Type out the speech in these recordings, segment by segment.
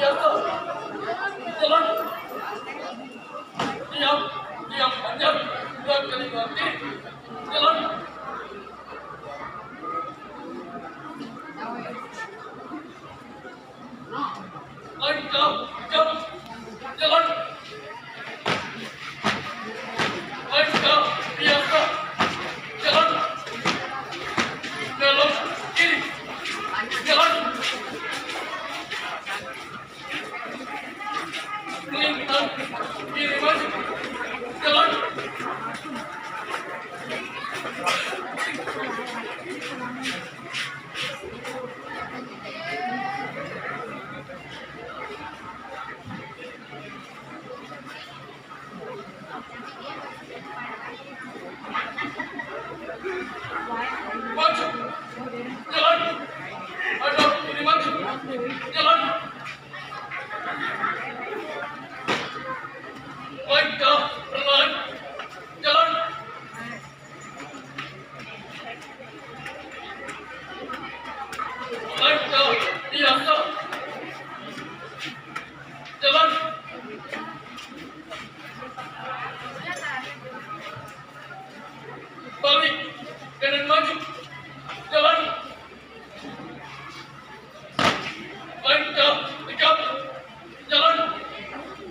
biasa, jalan, diam, diam panjang, 2 kali ganti, jalan. Langkah, jam, jalan. Langkah, biasa, jalan. Belok kiri, jalan. Melintang kiri maju, jalan. Maju, jalan. Hadap kiri maju, jalan. Langkah perlahan, jalan. Langkah biasa, jalan. Balik, kanan maju, jalan. Langkah tegap, jalan.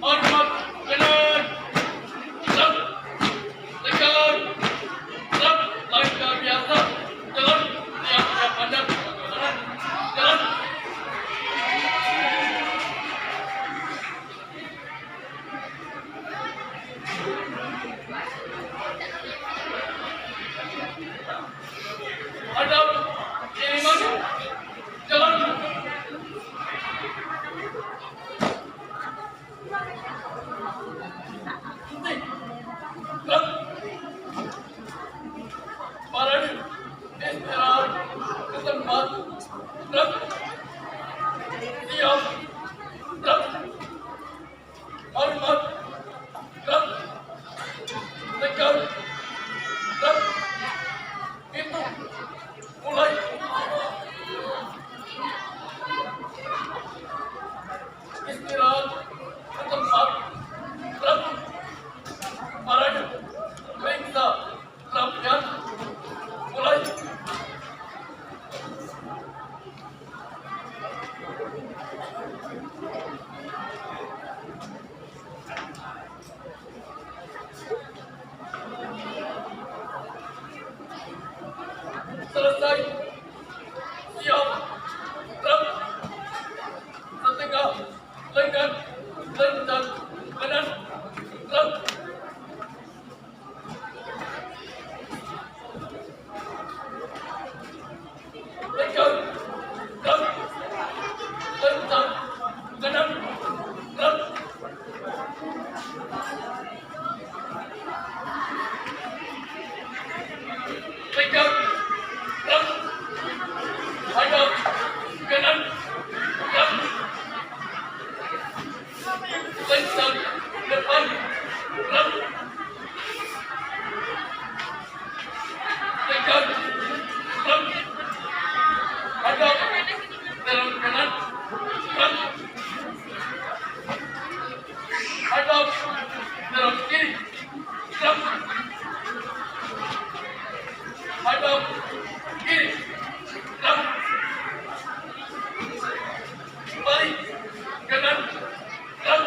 Hormat kanan, gerak, tegak, gerak. Langkah biasa, jalan. Siap pandang, kanan, jalan. Hadap kiri maju, jalan. Gerak. Parade, istirahat ke tempat. Gerak. Diam. Gerak. Hormat. Gerak. Tegak. Gerak. Hitung. Mulai. Istirahat ke tempat. Gerak. Parade. Periksa latihan. Mulai. Selesai. Siap. Gerak. Setengah lengan lencang kanan. Gerak. Tegak. Gerak. Lencang kanan. Gerak. Tegak. Gerak. Hadap kanan. Gerak. Lencang depan. Gerak. Tegak. Gerak. Hadap dalam kanan. Gerak. Hadap dalam kiri. Gerak. Hadap kiri. Gerak. Balik kanan. Gerak.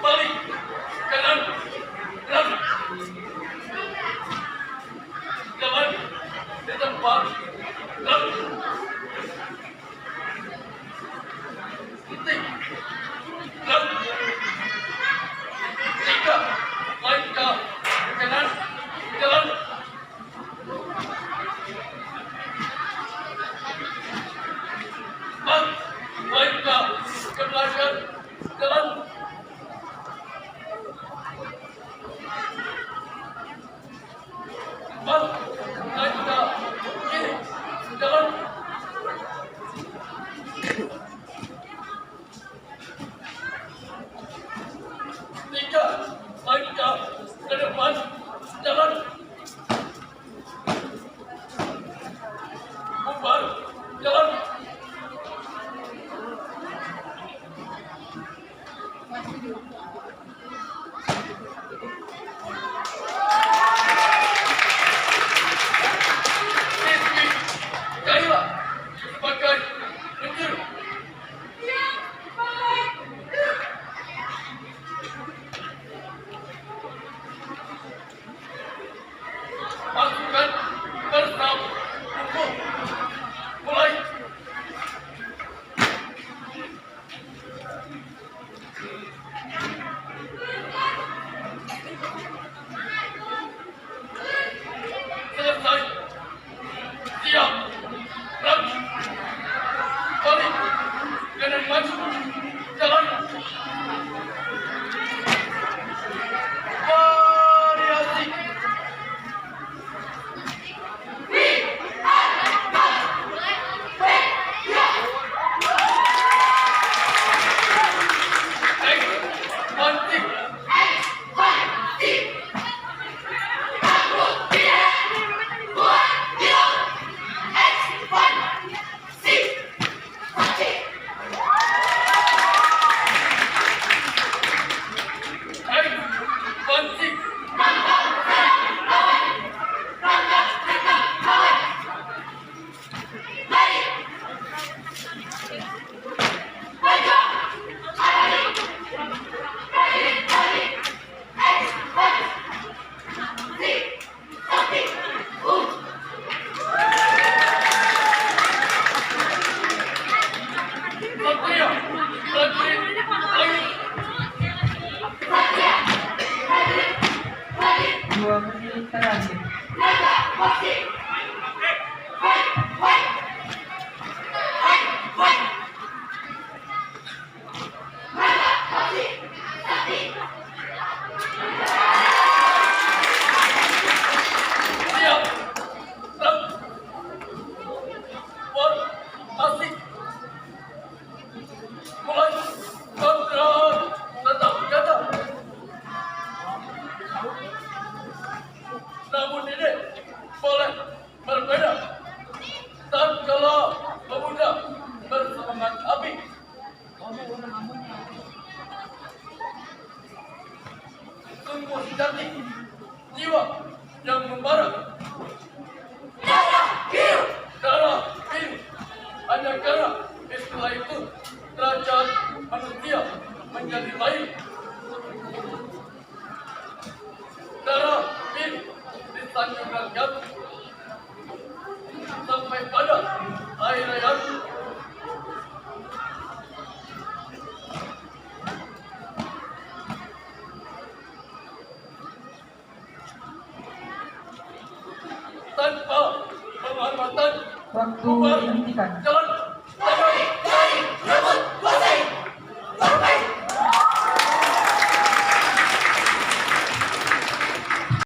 Balik kanan. Gerak. Jalan di tempat. Gerak. Titik. Gerak. Tiga. Langkah kanan. Jalan. Empat. Langkah ke belakang. Jalan. Empat. Langkah kiri. Jalan. panjang jam sampai pada hari raya tanpa penghormatan Waktu bubar dihentikan. jalan